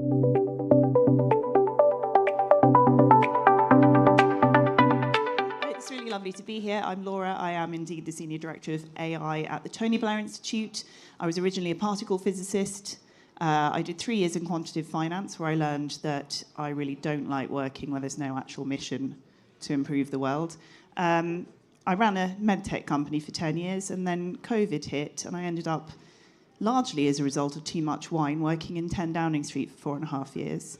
It's really lovely to be here. I'm Laura. I am indeed the Senior Director of AI at the Tony Blair Institute. I was originally a particle physicist. I did 3 years in quantitative finance, where I learned that I really don't like working where there's no actual mission to improve the world. I ran a medtech company for 10 years, and then COVID hit, and I ended up, largely as a result of too much wine, working in 10 Downing Street for 4.5 years.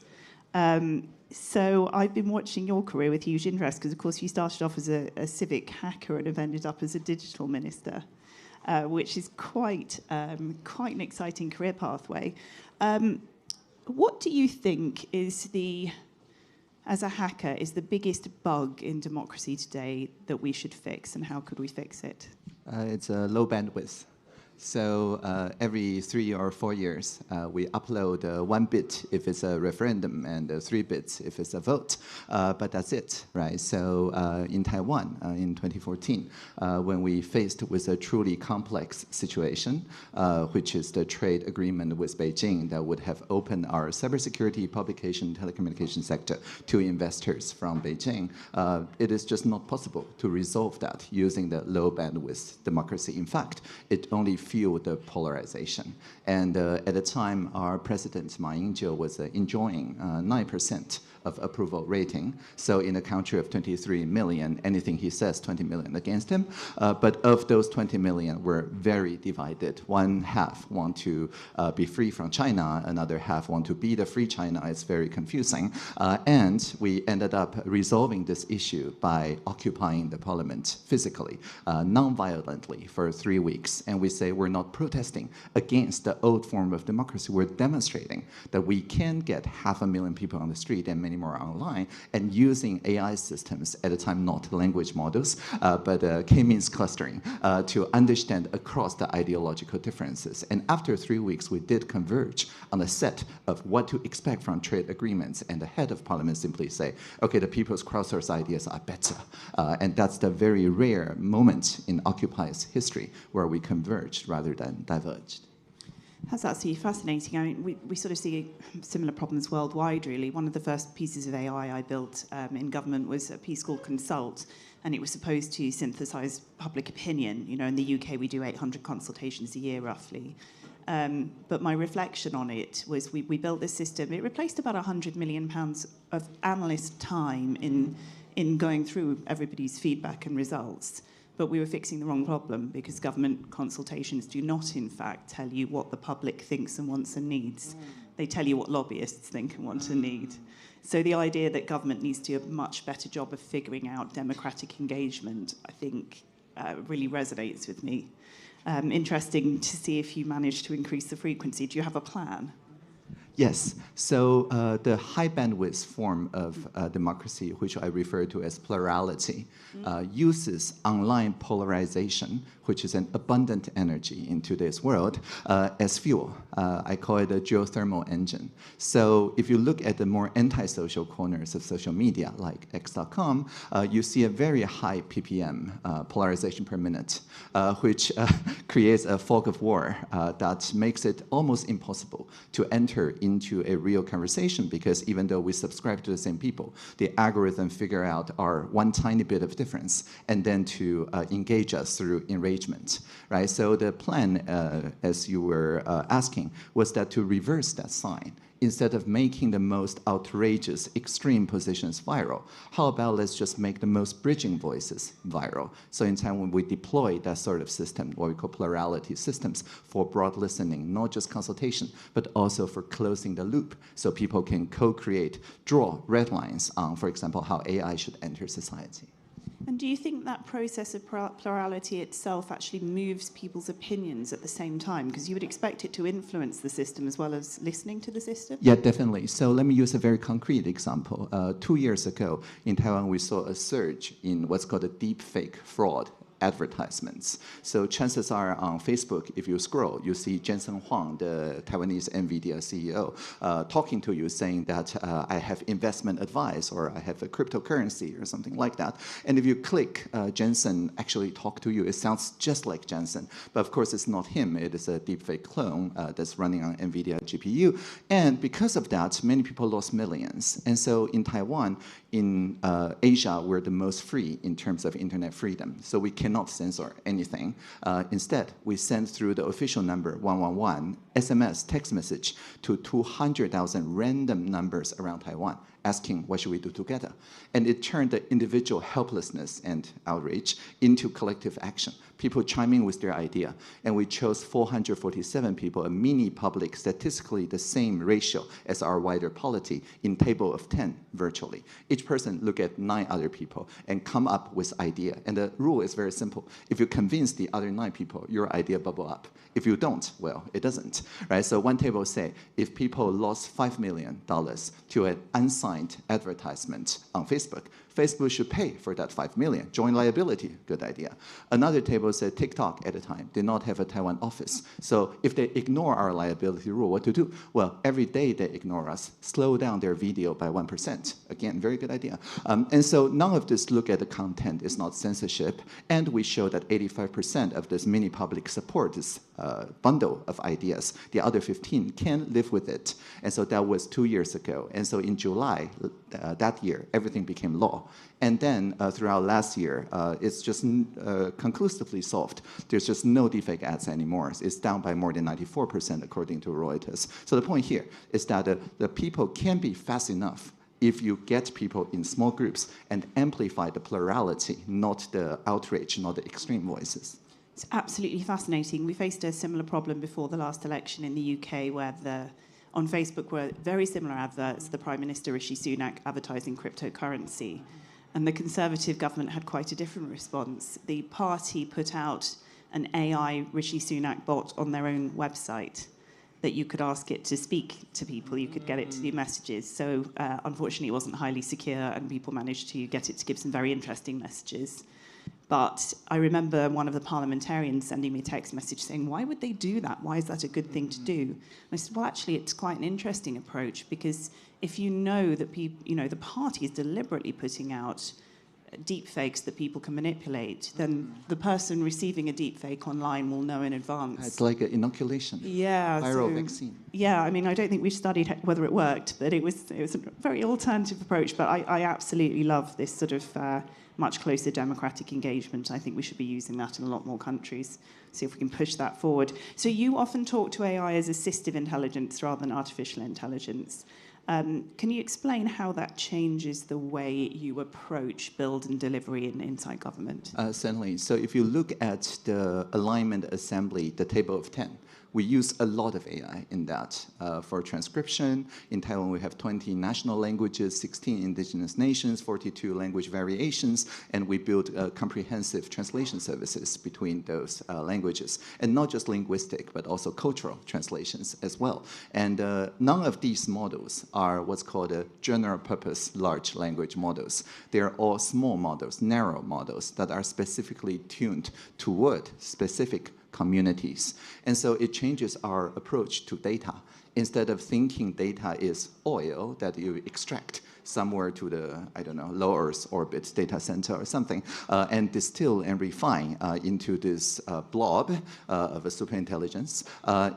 So I've been watching your career with huge interest, because, of course, you started off as a civic hacker and have ended up as a digital minister, which is quite an exciting career pathway. What do you think is as a hacker, is the biggest bug in democracy today that we should fix, and how could we fix it? It's a low bandwidth. So every 3 or 4 years, we upload 1 bit if it's a referendum and 3 bits if it's a vote. But that's it, right? So in Taiwan in 2014, when we faced with a truly complex situation, which is the trade agreement with Beijing that would have opened our cybersecurity, publication, telecommunication sector to investors from Beijing, it is just not possible to resolve that using the low bandwidth democracy. In fact, it only fueled the polarization. And at the time, our president, Ma Ying-jeou, was enjoying 9% of approval rating. So in a country of 23 million, anything he says, 20 million against him. But of those 20 million, we're very divided. One half want to be free from China, another half want to be the free China. It's very confusing. And we ended up resolving this issue by occupying the parliament physically, non-violently for 3 weeks. And we say we're not protesting against the old form of democracy. We're demonstrating that we can get 500,000 people on the street and many more online, and using AI systems, at the time not language models, but k-means clustering, to understand across the ideological differences. And after 3 weeks, we did converge on a set of what to expect from trade agreements, and the head of parliament simply say, okay, the people's crowdsourced ideas are better. And that's the very rare moment in Occupy's history where we converged rather than diverged. That's absolutely fascinating. I mean, we sort of see similar problems worldwide, really. One of the first pieces of AI I built in government was a piece called Consult, and it was supposed to synthesize public opinion. You know, in the UK, we do 800 consultations a year, roughly. But my reflection on it was we built this system. It replaced about £100 million of analyst time in going through everybody's feedback and results. But we were fixing the wrong problem, because government consultations do not, in fact, tell you what the public thinks and wants and needs. They tell you what lobbyists think and want and need. So the idea that government needs to do a much better job of figuring out democratic engagement, I think, really resonates with me. Interesting to see if you managed to increase the frequency. Do you have a plan? Yes. So the high bandwidth form of democracy, which I refer to as plurality, uses online polarization, which is an abundant energy in today's world, as fuel. I call it a geothermal engine. So if you look at the more antisocial corners of social media, like X.com, you see a very high ppm, polarization per minute, which creates a fog of war that makes it almost impossible to enter into a real conversation, because even though we subscribe to the same people, the algorithm figure out our one tiny bit of difference and then to engage us through enragement, right? So the plan, as you were asking, was that to reverse that sign. Instead of making the most outrageous extreme positions viral, how about let's just make the most bridging voices viral? So in time when we deploy that sort of system, what we call plurality systems, for broad listening, not just consultation, but also for closing the loop, so people can co-create, draw red lines on, for example, how AI should enter society. And do you think that process of plurality itself actually moves people's opinions at the same time? Because you would expect it to influence the system as well as listening to the system? Yeah, definitely. So let me use a very concrete example. 2 years ago in Taiwan, we saw a surge in what's called a deep fake fraud advertisements. So chances are on Facebook, if you scroll, you see Jensen Huang, the Taiwanese NVIDIA CEO, talking to you saying that I have investment advice or I have a cryptocurrency or something like that. And if you click, Jensen actually talk to you. It sounds just like Jensen, but of course it's not him. It is a deepfake clone that's running on NVIDIA GPU. And because of that, many people lost millions. And so in Taiwan, in Asia, we're the most free in terms of internet freedom. So we cannot censor anything. Instead, we send through the official number 111, SMS, text message to 200,000 random numbers around Taiwan, asking what should we do together. And it turned the individual helplessness and outrage into collective action. People chiming with their idea. And we chose 447 people, a mini public, statistically the same ratio as our wider polity, in table of 10 virtually. Each person look at 9 other people and come up with idea. And the rule is very simple. If you convince the other 9 people, your idea bubble up. If you don't, well, it doesn't, right? So one table say, if people lost $5 million to an unsigned advertisement on Facebook, Facebook should pay for that $5 million. Joint liability, good idea. Another table said TikTok at the time did not have a Taiwan office. So if they ignore our liability rule, what to do? Well, every day they ignore us, slow down their video by 1%. Again, very good idea. And so none of this look at the content is not censorship. And we show that 85% of this mini public support this bundle of ideas. The other 15 can live with it. And so that was 2 years ago. And so in July that year, everything became law. And then throughout last year, it's just conclusively solved. There's just no deepfake ads anymore. It's down by more than 94% according to Reuters. So the point here is that the people can be fast enough if you get people in small groups and amplify the plurality, not the outrage, not the extreme voices. It's absolutely fascinating. We faced a similar problem before the last election in the UK where on Facebook were very similar adverts, the Prime Minister Rishi Sunak advertising cryptocurrency. And the Conservative government had quite a different response. The party put out an AI Rishi Sunak bot on their own website that you could ask it to speak to people, you could get it to do messages. So unfortunately it wasn't highly secure and people managed to get it to give some very interesting messages. But I remember one of the parliamentarians sending me a text message saying, why would they do that? Why is that a good thing to do? And I said, well, actually, it's quite an interesting approach because if you know that the party is deliberately putting out deep fakes that people can manipulate, then the person receiving a deep fake online will know in advance. It's like an inoculation. Yeah. Viral vaccine. Yeah, I mean, I don't think we've studied whether it worked, but it was a very alternative approach. But I absolutely love this sort of much closer democratic engagement. I think we should be using that in a lot more countries. See if we can push that forward. So you often talk to AI as assistive intelligence rather than artificial intelligence. Can you explain how that changes the way you approach build and delivery inside government? Certainly. So if you look at the alignment assembly, the table of 10, we use a lot of AI in that. For transcription, in Taiwan we have 20 national languages, 16 indigenous nations, 42 language variations, and we build comprehensive translation services between those languages. And not just linguistic, but also cultural translations as well. And none of these models are what's called a general purpose large language models. They are all small models, narrow models that are specifically tuned toward specific communities. And so it changes our approach to data. Instead of thinking data is oil that you extract somewhere to the, I don't know, low Earth orbit data center or something, and distill and refine into this blob of a superintelligence.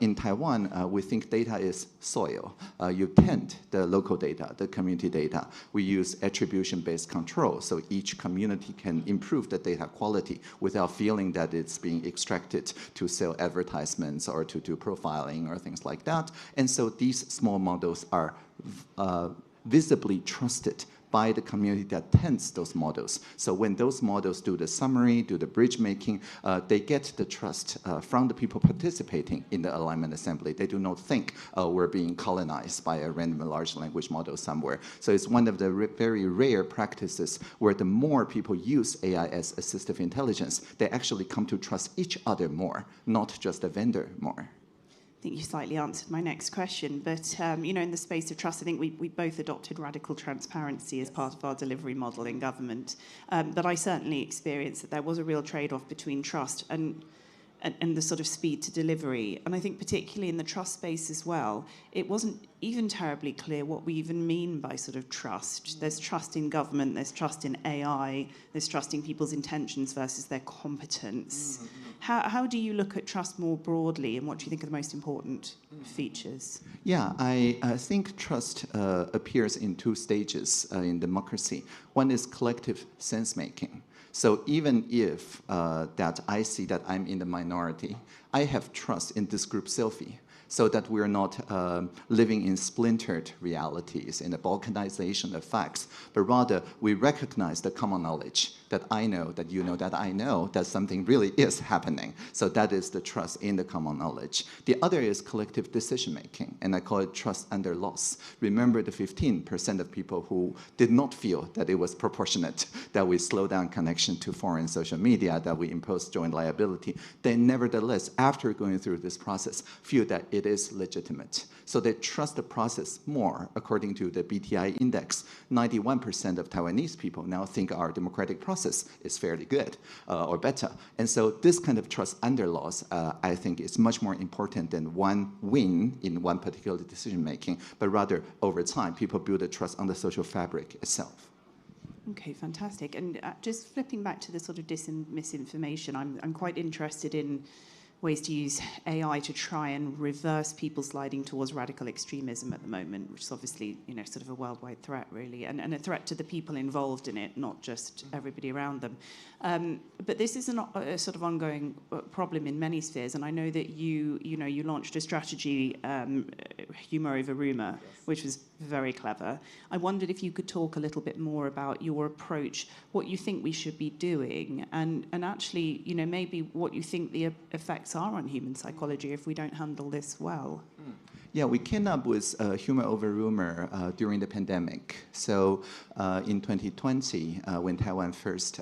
In Taiwan, we think data is soil. You tend the local data, the community data. We use attribution-based control, so each community can improve the data quality without feeling that it's being extracted to sell advertisements or to do profiling or things like that. And so these small models are visibly trusted by the community that tends those models. So when those models do the summary, do the bridge making, they get the trust from the people participating in the alignment assembly. They do not think we're being colonized by a random large language model somewhere. So it's one of the very rare practices where the more people use AI as assistive intelligence, they actually come to trust each other more, not just the vendor more. think you slightly answered my next question, but in the space of trust, I think we both adopted radical transparency as part of our delivery model in government. But I certainly experienced that there was a real trade-off between trust and the sort of speed to delivery. And I think particularly in the trust space as well, it wasn't even terribly clear what we even mean by sort of trust. There's trust in government, there's trust in AI, there's trust in people's intentions versus their competence. Mm-hmm. How do you look at trust more broadly, and what do you think are the most important features? Yeah, I think trust appears in two stages in democracy. One is collective sense-making. So even if that I see that I'm in the minority, I have trust in this group selfie, so that we're not living in splintered realities, in the balkanization of facts, but rather we recognize the common knowledge that I know, that you know, that I know, that something really is happening. So that is the trust in the common knowledge. The other is collective decision-making, and I call it trust under loss. Remember the 15% of people who did not feel that it was proportionate, that we slow down connection to foreign social media, that we impose joint liability. They nevertheless, after going through this process, feel that it is legitimate. So they trust the process more. According to the BTI index, 91% of Taiwanese people now think our democratic process is fairly good or better. And so this kind of trust under loss, I think, is much more important than one win in one particular decision-making, but rather over time, people build a trust on the social fabric itself. Okay, fantastic. And just flipping back to the sort of misinformation, I'm quite interested in ways to use AI to try and reverse people sliding towards radical extremism at the moment, which is obviously, sort of a worldwide threat, really, and a threat to the people involved in it, not just everybody around them. But this is a sort of ongoing problem in many spheres, and I know that you launched a strategy, Humour Over Rumour, which was very clever. I wondered if you could talk a little bit more about your approach, what you think we should be doing, and actually, maybe what you think the effects are on human psychology if we don't handle this well. Yeah, we came up with Humour Over Rumour during the pandemic. So in 2020, when Taiwan first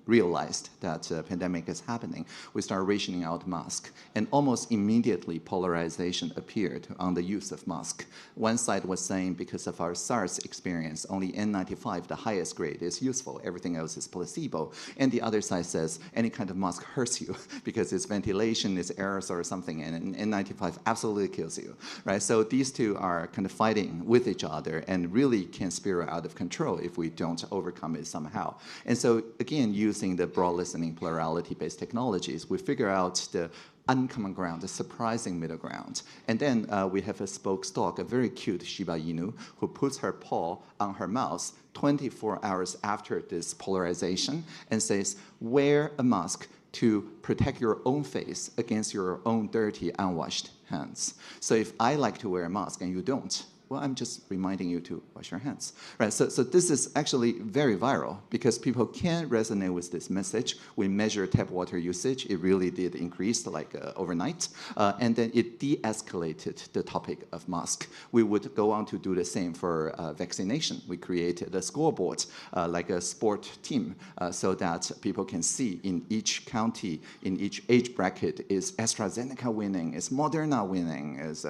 realized that pandemic is happening, we started rationing out masks. And almost immediately, polarization appeared on the use of masks. One side was saying, because of our SARS experience, only N95, the highest grade, is useful. Everything else is placebo. And the other side says, any kind of mask hurts you because it's ventilation, it's aerosol or something, and N95 absolutely kills you. Right? So these two are kind of fighting with each other and really can spiral out of control if we don't overcome it somehow. And so again, using the broad listening plurality-based technologies, we figure out the uncommon ground, the surprising middle ground. And then we have a spoke dog, a very cute Shiba Inu, who puts her paw on her mouth 24 hours after this polarization and says, wear a mask to protect your own face against your own dirty, unwashed hands. So if I like to wear a mask and you don't, well, I'm just reminding you to wash your hands, right? So this is actually very viral because people can resonate with this message. We measure tap water usage. It really did increase overnight. And then it de-escalated the topic of mask. We would go on to do the same for vaccination. We created a scoreboard like a sport team so that people can see in each county, in each age bracket, is AstraZeneca winning, is Moderna winning, is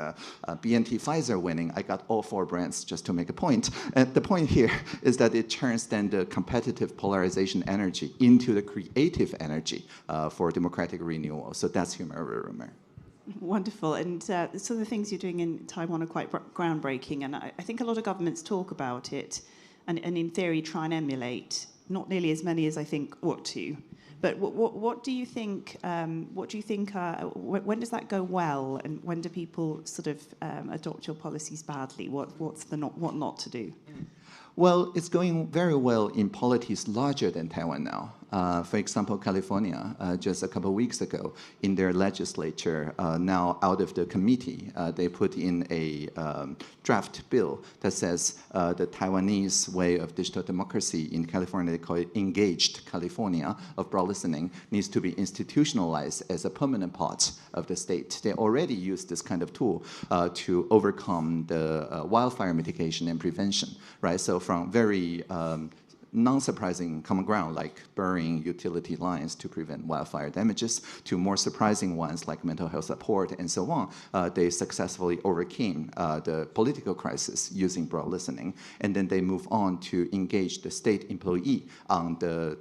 BNT Pfizer winning. I got all four brands just to make a point. And the point here is that it turns then the competitive polarization energy into the creative energy for democratic renewal. So that's Humour Over Rumour. Wonderful. And so the things you're doing in Taiwan are quite groundbreaking. And I think a lot of governments talk about it and in theory try and emulate, not nearly as many as I think ought to. But what do you think? When does that go well, and when do people sort of adopt your policies badly? What not to do? Well, it's going very well in polities larger than Taiwan now. For example, California, just a couple of weeks ago, in their legislature, now out of the committee, they put in a draft bill that says the Taiwanese way of digital democracy in California, they call it engaged California of broad listening, needs to be institutionalized as a permanent part of the state. They already use this kind of tool to overcome the wildfire mitigation and prevention, right? So from very non-surprising common ground, like burying utility lines to prevent wildfire damages, to more surprising ones like mental health support and so on. They successfully overcame the political crisis using broad listening, and then they move on to engage the state employee on the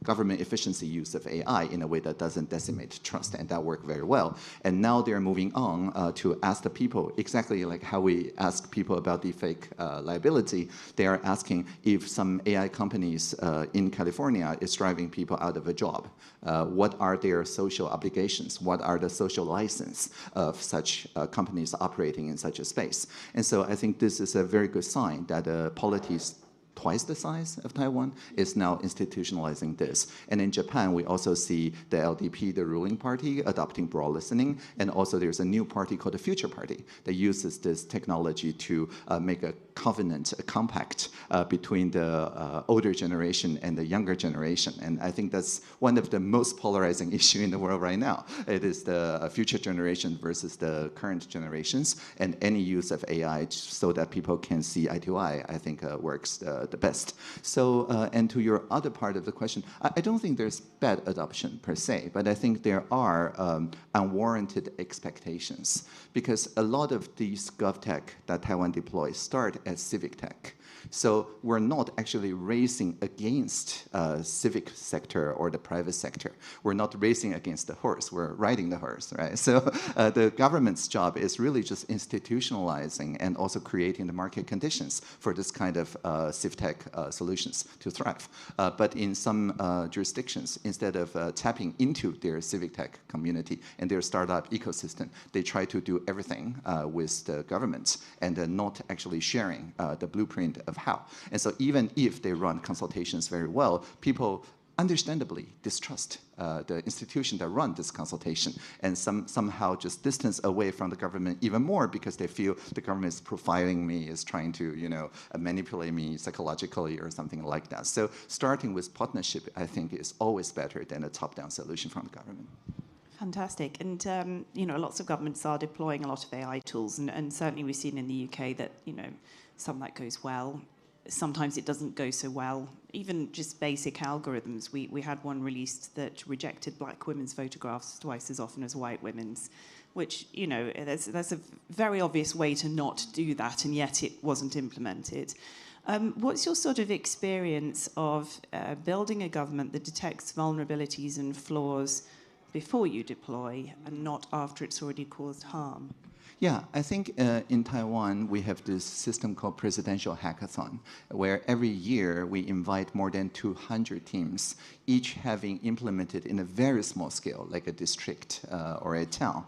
government efficiency use of AI in a way that doesn't decimate trust, and that worked very well. And now they're moving on to ask the people, exactly like how we ask people about the fake liability. They are asking if some AI companies in California is driving people out of a job. What are their social obligations? What are the social license of such companies operating in such a space? And so I think this is a very good sign that polities twice the size of Taiwan is now institutionalizing this. And in Japan, we also see the LDP, the ruling party, adopting broad listening. And also there's a new party called the Future Party that uses this technology to make a covenant, a compact between the older generation and the younger generation. And I think that's one of the most polarizing issues in the world right now. It is the future generation versus the current generations. And any use of AI so that people can see eye to eye, I think works the best. So, and to your other part of the question, I don't think there's bad adoption per se, but I think there are unwarranted expectations, because a lot of these Govtech that Taiwan deploys start as civic tech. So we're not actually racing against civic sector or the private sector. We're not racing against the horse. We're riding the horse, right? So the government's job is really just institutionalizing and also creating the market conditions for this kind of civ tech solutions to thrive. But in some jurisdictions, instead of tapping into their civic tech community and their startup ecosystem, they try to do everything with the government and not actually sharing the blueprint of how. And so even if they run consultations very well, people understandably distrust the institution that run this consultation and somehow just distance away from the government even more because they feel the government is profiling me, is trying to, manipulate me psychologically or something like that. So starting with partnership, I think, is always better than a top-down solution from the government. Fantastic. And, lots of governments are deploying a lot of AI tools, and certainly we've seen in the UK that, some that goes well. Sometimes it doesn't go so well. Even just basic algorithms. We had one released that rejected black women's photographs twice as often as white women's, which, that's a very obvious way to not do that, and yet it wasn't implemented. What's your sort of experience of building a government that detects vulnerabilities and flaws before you deploy and not after it's already caused harm? Yeah, I think in Taiwan, we have this system called Presidential Hackathon, where every year we invite more than 200 teams, each having implemented in a very small scale, like a district or a town.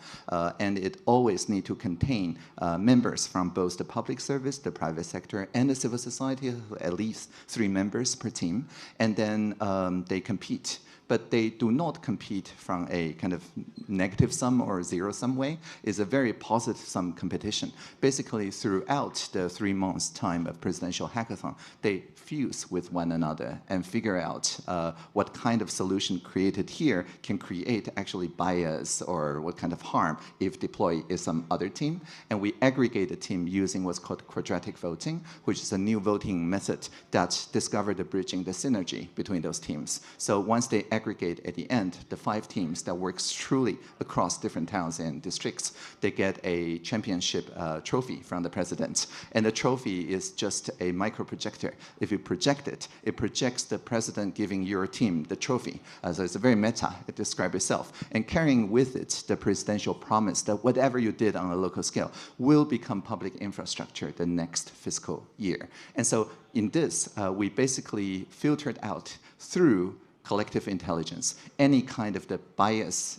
And it always needs to contain members from both the public service, the private sector, and the civil society, at least 3 members per team. And then they compete. But they do not compete from a kind of negative sum or zero-sum way. It's a very positive sum competition. Basically, throughout the 3 months' time of presidential hackathon, they fuse with one another and figure out what kind of solution created here can create actually bias or what kind of harm if deployed is some other team. And we aggregate the team using what's called quadratic voting, which is a new voting method that discovered the bridging, the synergy between those teams. So once they aggregate at the end, the 5 teams that works truly across different towns and districts, they get a championship trophy from the president. And the trophy is just a micro projector. If you project it, it projects the president giving your team the trophy. So it's a very meta, it describes itself. And carrying with it the presidential promise that whatever you did on a local scale will become public infrastructure the next fiscal year. And so in this, we basically filtered out through collective intelligence, any kind of the bias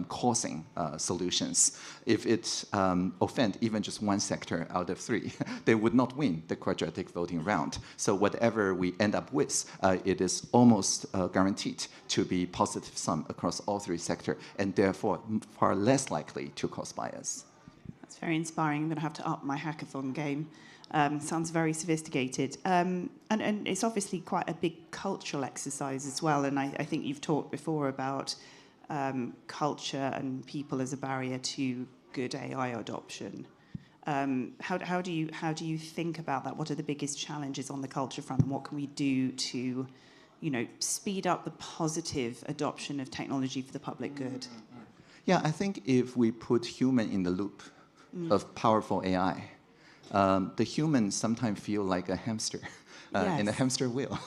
causing solutions. If it offend even just one sector out of 3, they would not win the quadratic voting round. So whatever we end up with, it is almost guaranteed to be positive sum across all 3 sectors, and therefore far less likely to cause bias. That's very inspiring. I'm going to have to up my hackathon game. Sounds very sophisticated. And it's obviously quite a big cultural exercise as well. And I think you've talked before about culture and people as a barrier to good AI adoption. How do you think about that? What are the biggest challenges on the culture front, and what can we do to, speed up the positive adoption of technology for the public good? Yeah, I think if we put human in the loop of powerful AI, the humans sometimes feel like a hamster in a hamster wheel.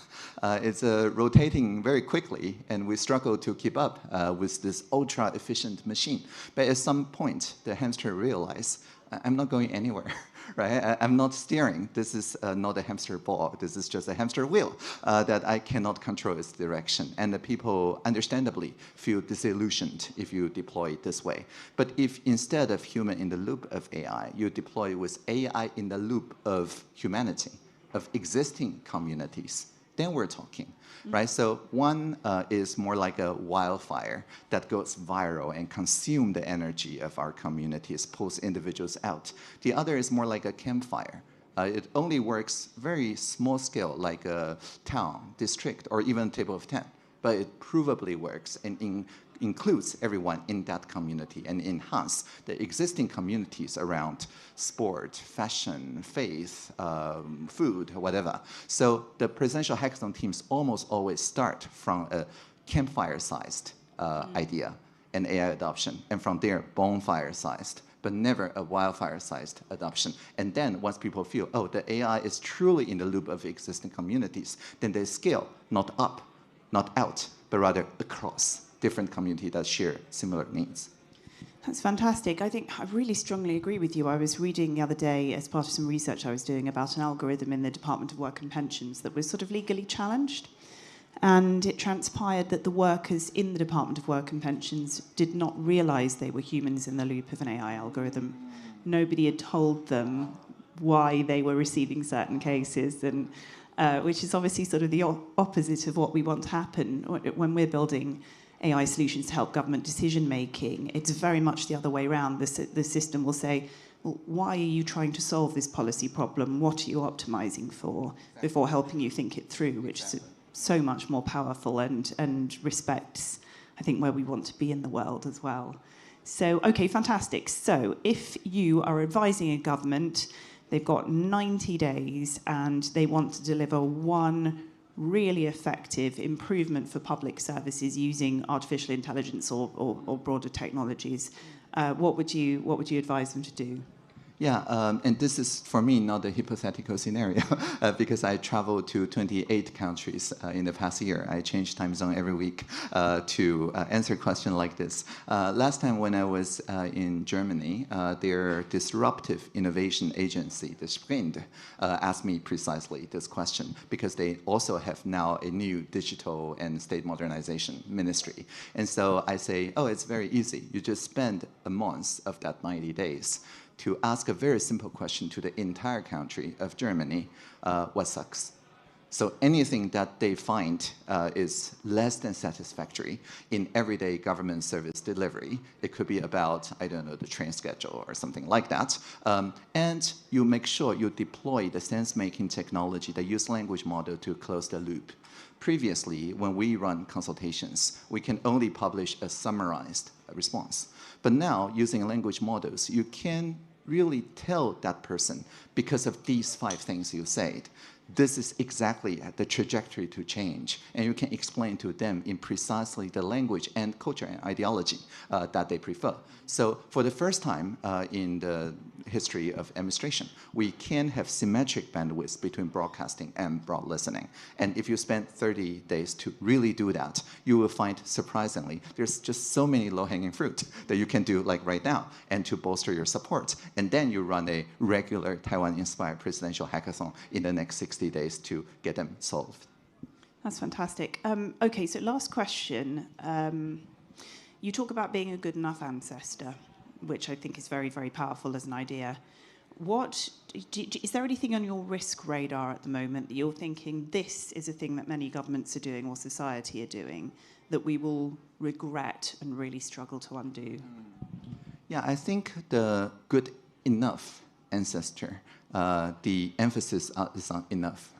It's rotating very quickly, and we struggle to keep up with this ultra-efficient machine. But at some point, the hamster realizes, I'm not going anywhere, right? I'm not steering. This is not a hamster ball. This is just a hamster wheel that I cannot control its direction. And the people, understandably, feel disillusioned if you deploy it this way. But if instead of human in the loop of AI, you deploy with AI in the loop of humanity, of existing communities, then we're talking, right? So one is more like a wildfire that goes viral and consumes the energy of our communities, pulls individuals out. The other is more like a campfire. It only works very small scale, like a town, district, or even table of 10. But it provably works and includes everyone in that community and enhance the existing communities around sport, fashion, faith, food, whatever. So the presidential hackathon teams almost always start from a campfire-sized idea and AI adoption, and from there, bonfire-sized, but never a wildfire-sized adoption. And then once people feel, oh, the AI is truly in the loop of existing communities, then they scale, not up, not out, but rather across different communities that share similar needs. That's fantastic. I think I really strongly agree with you. I was reading the other day, as part of some research I was doing, about an algorithm in the Department of Work and Pensions that was sort of legally challenged. And it transpired that the workers in the Department of Work and Pensions did not realise they were humans in the loop of an AI algorithm. Nobody had told them why they were receiving certain cases, and which is obviously sort of the opposite of what we want to happen when we're building AI solutions to help government decision-making. It's very much the other way around. The system will say, well, why are you trying to solve this policy problem? What are you optimizing for? Before helping you think it through, which is so much more powerful and respects, I think, where we want to be in the world as well. So, okay, fantastic. So if you are advising a government, they've got 90 days and they want to deliver one really effective improvement for public services using artificial intelligence or broader technologies, what would you advise them to do? Yeah, and this is, for me, not a hypothetical scenario because I traveled to 28 countries in the past year. I change time zone every week to answer a question like this. Last time when I was in Germany, their disruptive innovation agency, the Sprint, asked me precisely this question because they also have now a new digital and state modernization ministry. And so I say, oh, it's very easy. You just spend a month of that 90 days to ask a very simple question to the entire country of Germany, what sucks? So anything that they find is less than satisfactory in everyday government service delivery, it could be about, I don't know, the train schedule or something like that. And you make sure you deploy the sense-making technology, the use language model to close the loop. Previously, when we run consultations, we can only publish a summarized response. But now, using language models, you can really tell that person, because of these 5 things you said, this is exactly the trajectory to change. And you can explain to them in precisely the language and culture and ideology that they prefer. So for the first time in the history of administration, we can have symmetric bandwidth between broadcasting and broad listening. And if you spend 30 days to really do that, you will find, surprisingly, there's just so many low-hanging fruit that you can do like right now and to bolster your support. And then you run a regular Taiwan-inspired presidential hackathon in the next 60 days to get them solved. That's fantastic. Okay, so last question. You talk about being a good enough ancestor, which I think is very, very powerful as an idea. Is there anything on your risk radar at the moment that you're thinking this is a thing that many governments are doing or society are doing that we will regret and really struggle to undo? Yeah, I think the good enough ancestor, the emphasis is on enough.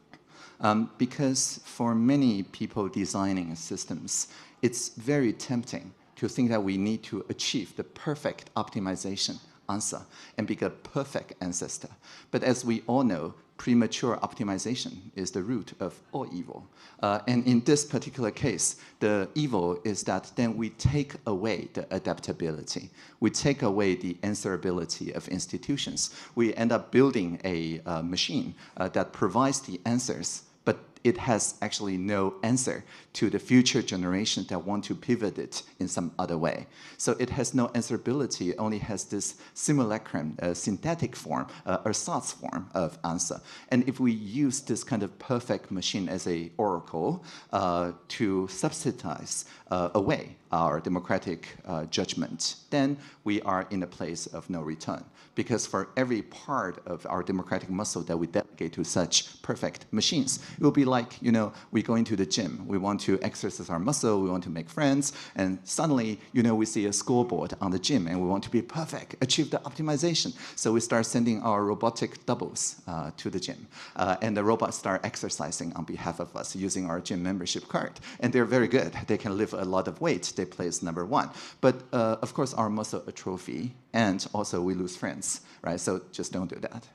Because for many people designing systems, it's very tempting to think that we need to achieve the perfect optimization answer and be a perfect ancestor. But as we all know, premature optimization is the root of all evil. And in this particular case, the evil is that then we take away the adaptability. We take away the answerability of institutions. We end up building a machine that provides the answers, but it has actually no answer to the future generation that want to pivot it in some other way. So it has no answerability, it only has this simulacrum, synthetic form, ersatz form of answer. And if we use this kind of perfect machine as a oracle to subsidize away our democratic judgment, then we are in a place of no return. Because for every part of our democratic muscle that we delegate to such perfect machines, it will be like, we go into the gym. We want to exercise our muscle. We want to make friends. And suddenly, we see a scoreboard on the gym, and we want to be perfect, achieve the optimization. So we start sending our robotic doubles to the gym. And the robots start exercising on behalf of us using our gym membership card. And they're very good. They can lift a lot of weight. They place number one. But of course, our muscle atrophy, and also we lose friends, right? So just don't do that.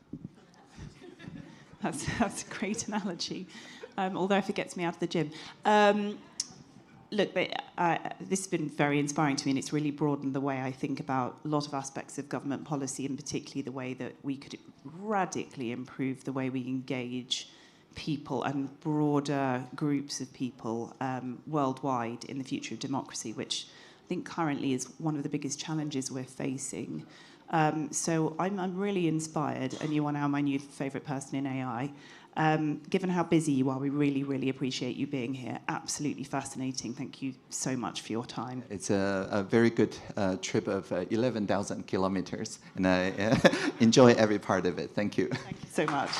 That's a great analogy, although if it gets me out of the gym. Look, this has been very inspiring to me, and it's really broadened the way I think about a lot of aspects of government policy, and particularly the way that we could radically improve the way we engage people and broader groups of people worldwide in the future of democracy, which I think currently is one of the biggest challenges we're facing. So I'm really inspired, and you are now my new favourite person in AI. Given how busy you are, we really, really appreciate you being here. Absolutely fascinating. Thank you so much for your time. It's a very good trip of 11,000 kilometers, and I enjoy every part of it. Thank you. Thank you so much.